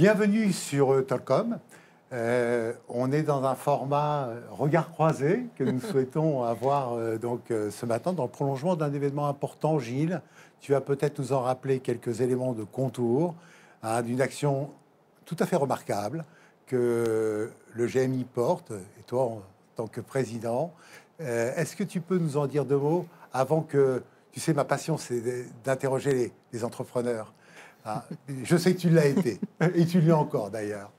Bienvenue sur Talcom. On est dans un format regard croisé que nous souhaitons avoir ce matin dans le prolongement d'un événement important. Gilles, tu vas peut-être nous en rappeler quelques éléments de contour d'une action tout à fait remarquable que le GMI porte, et toi en tant que président. Est-ce que tu peux nous en dire deux mots avant que... Tu sais, ma passion, c'est d'interroger les entrepreneurs. Je sais que tu l'as été, et tu l'es encore d'ailleurs.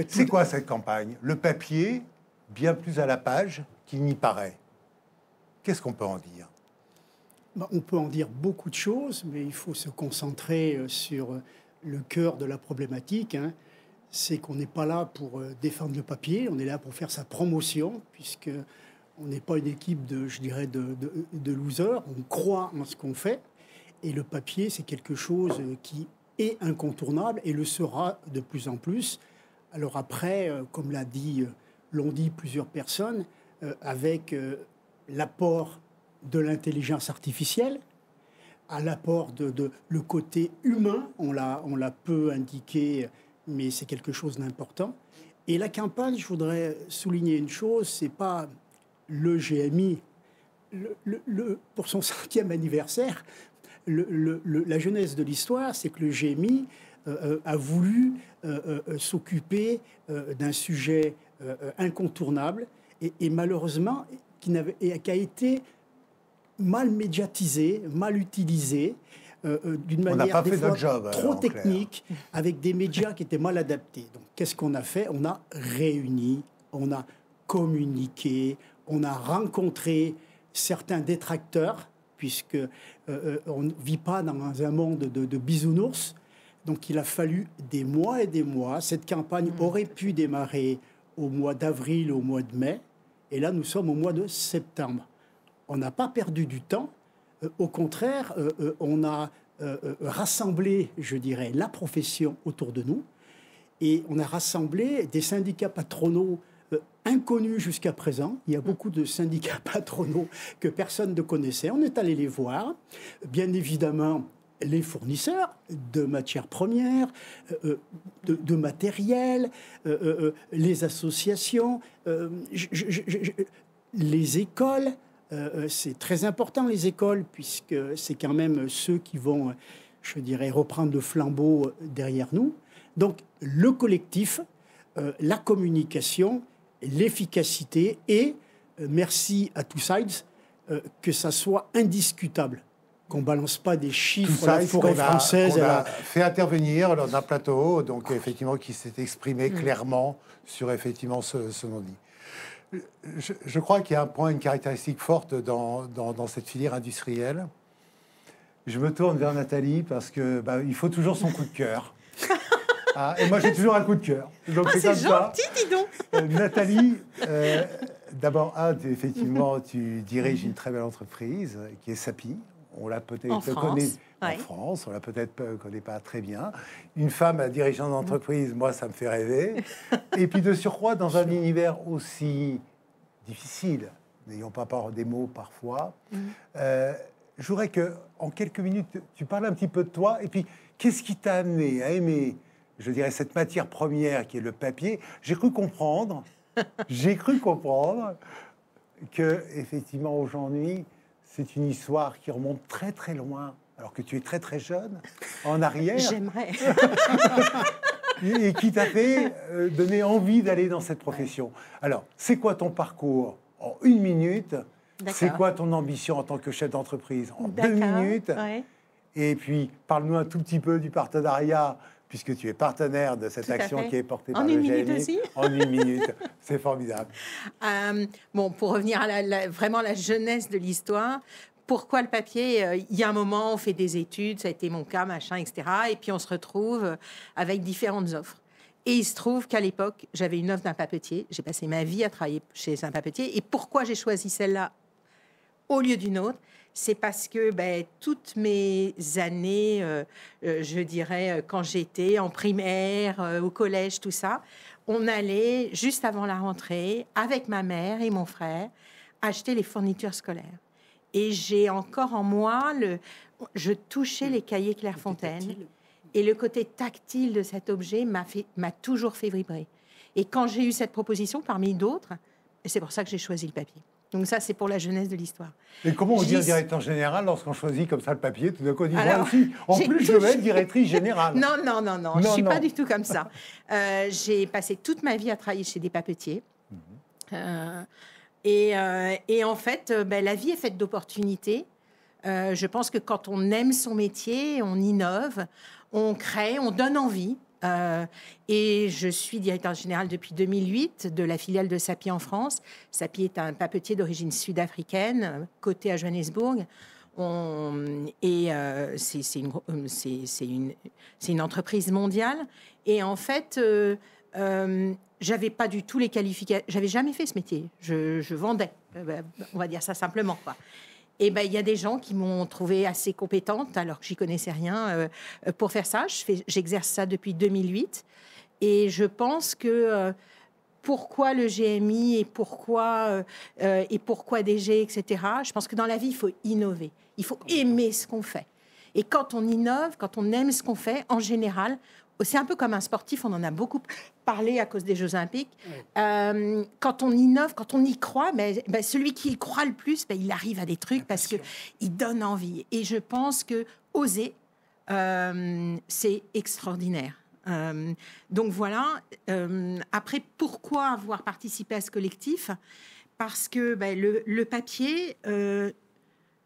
C'est quoi cette campagne? Le papier, bien plus à la page qu'il n'y paraît. Qu'est-ce qu'on peut en dire? On peut en dire beaucoup de choses, mais il faut se concentrer sur le cœur de la problématique. C'est qu'on n'est pas là pour défendre le papier, on est là pour faire sa promotion, puisque on n'est pas une équipe de losers, on croit en ce qu'on fait. Et le papier, c'est quelque chose qui est incontournable et le sera de plus en plus. Alors après, comme l'ont dit plusieurs personnes, avec l'apport de l'intelligence artificielle, à l'apport de le côté humain, on l'a peu indiqué, mais c'est quelque chose d'important. Et la campagne, je voudrais souligner une chose, c'est pas le GMI, pour son 5e anniversaire, la jeunesse de l'histoire, c'est que le GMI a voulu s'occuper d'un sujet incontournable et malheureusement qui a été mal médiatisé, mal utilisé, d'une manière des fois trop technique, avec des médias qui étaient mal adaptés. Donc, qu'est-ce qu'on a fait? On a réuni, on a communiqué, on a rencontré certains détracteurs, puisque on ne vit pas dans un monde de bisounours. Donc, il a fallu des mois et des mois. Cette campagne aurait pu démarrer au mois d'avril, au mois de mai. Et là, nous sommes au mois de septembre. On n'a pas perdu du temps. Au contraire, on a rassemblé, je dirais, la profession autour de nous. Et on a rassemblé des syndicats patronaux inconnus jusqu'à présent. Il y a beaucoup de syndicats patronaux que personne ne connaissait. On est allé les voir. Bien évidemment, les fournisseurs de matières premières, de matériel, les associations, les écoles. C'est très important, les écoles, puisque c'est quand même ceux qui vont, je dirais, reprendre le flambeau derrière nous. Donc, le collectif, la communication, l'efficacité et, merci à Two Sides, que ça soit indiscutable. Qu'on ne balance pas des chiffres à la forêt française. On a fait intervenir lors d'un plateau, donc effectivement, qui s'est exprimé clairement sur effectivement ce non-dit. Je crois qu'il y a un point, une caractéristique forte dans cette filière industrielle. Je me tourne vers Nathalie parce que il faut toujours son coup de cœur. Et moi, j'ai toujours un coup de cœur. Donc c'est gentil, dis donc. Nathalie, d'abord, effectivement, tu diriges une très belle entreprise qui est Sappi. On l'a peut-être connaît en France, on l'a peut-être connaît pas très bien. Une femme dirigeante d'entreprise, moi, ça me fait rêver. Et puis de surcroît, dans un univers aussi difficile, n'ayons pas peur des mots parfois, je voudrais que, en quelques minutes, tu parles un petit peu de toi. Et puis, qu'est-ce qui t'a amené à aimer, je dirais, cette matière première qui est le papier? J'ai cru comprendre que, effectivement, aujourd'hui, c'est une histoire qui remonte très très loin, alors que tu es très très jeune, en arrière. J'aimerais. Et qui t'a fait donner envie d'aller dans cette profession. Alors, c'est quoi ton parcours en 1 minute? C'est quoi ton ambition en tant que chef d'entreprise en 2 minutes? Et puis, parle-nous un tout petit peu du partenariat, puisque tu es partenaire de cette action qui est portée par le GMI. En 1 minute aussi. En 1 minute, c'est formidable. Pour revenir à vraiment la jeunesse de l'histoire, pourquoi le papier? Il y a un moment, on fait des études, ça a été mon cas, machin, etc. Et puis on se retrouve avec différentes offres. Et il se trouve qu'à l'époque, j'avais une offre d'un papetier. J'ai passé ma vie à travailler chez un papetier. Et pourquoi j'ai choisi celle-là au lieu d'une autre? C'est parce que toutes mes années, je dirais, quand j'étais en primaire, au collège, tout ça, on allait, juste avant la rentrée, avec ma mère et mon frère, acheter les fournitures scolaires. Et j'ai encore en moi, je touchais les cahiers Clairefontaine. Et le côté tactile de cet objet m'a toujours fait vibrer. Et quand j'ai eu cette proposition, parmi d'autres, c'est pour ça que j'ai choisi le papier. Donc ça, c'est pour la jeunesse de l'histoire. Et comment on dit un directeur général lorsqu'on choisit comme ça le papier? Tout d'un coup, on dit moi aussi, en plus, je veux être directrice générale. Non, je ne suis pas du tout comme ça. J'ai passé toute ma vie à travailler chez des papetiers. Et en fait, la vie est faite d'opportunités. Je pense que quand on aime son métier, on innove, on crée, on donne envie. Et je suis directeur général depuis 2008 de la filiale de Sappi en France. Sappi est un papetier d'origine sud-africaine, coté à Johannesburg. C'est une entreprise mondiale. Et en fait, j'avais pas du tout les qualifications. J'avais jamais fait ce métier. Je vendais, on va dire ça simplement, quoi. Et il y a des gens qui m'ont trouvée assez compétente, alors que j'y connaissais rien, pour faire ça. J'exerce ça depuis 2008. Et je pense que pourquoi le GMI et pourquoi DG, etc. Je pense que dans la vie, il faut innover. Il faut aimer ce qu'on fait. Et quand on innove, quand on aime ce qu'on fait, en général, c'est un peu comme un sportif, on en a beaucoup parlé à cause des Jeux Olympiques. Oui. Quand on innove, quand on y croit, celui qui y croit le plus, il arrive à des trucs parce qu'il donne envie. Et je pense que oser, c'est extraordinaire. Donc voilà. Après, pourquoi avoir participé à ce collectif? Parce que le papier...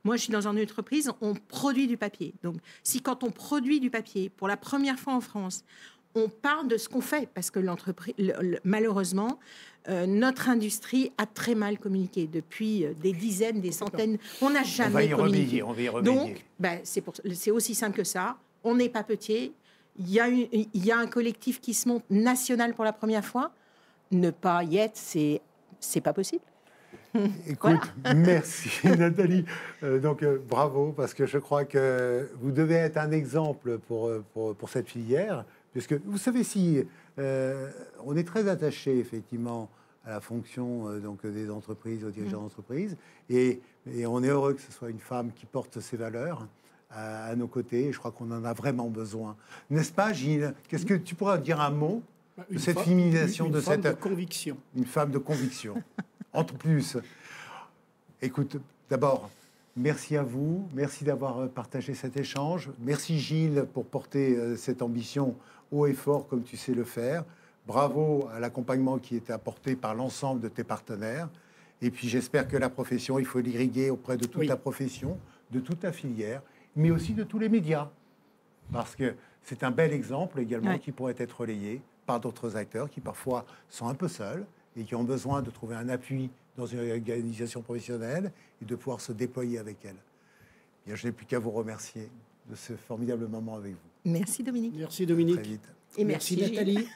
moi, je suis dans une entreprise, on produit du papier. Donc, si quand on produit du papier, pour la première fois en France, on parle de ce qu'on fait, parce que malheureusement, notre industrie a très mal communiqué depuis des dizaines, des centaines. On n'a jamais communiqué. On va y remédier. Donc, c'est aussi simple que ça. On n'est pas papetier. Il y a un collectif qui se monte national pour la première fois. Ne pas y être, c'est pas possible. Écoute, merci Nathalie. Bravo, parce que je crois que vous devez être un exemple pour cette filière, puisque vous savez, on est très attaché effectivement à la fonction des entreprises, aux dirigeants d'entreprise, et on est heureux que ce soit une femme qui porte ces valeurs à nos côtés, et je crois qu'on en a vraiment besoin. N'est-ce pas, Gilles? Qu'est-ce que tu pourrais dire un mot de cette féminisation de cette... Une femme de conviction. Une femme de conviction. Entre plus. Écoute, d'abord, merci à vous. Merci d'avoir partagé cet échange. Merci Gilles pour porter cette ambition haut et fort comme tu sais le faire. Bravo à l'accompagnement qui était apporté par l'ensemble de tes partenaires. Et puis j'espère que la profession, il faut l'irriguer auprès de toute la profession, de toute la filière, mais aussi de tous les médias. Parce que c'est un bel exemple également qui pourrait être relayé par d'autres acteurs qui parfois sont un peu seuls et qui ont besoin de trouver un appui dans une organisation professionnelle et de pouvoir se déployer avec elle. Bien, je n'ai plus qu'à vous remercier de ce formidable moment avec vous. Merci Dominique. Merci Dominique. Très vite. Et merci Nathalie.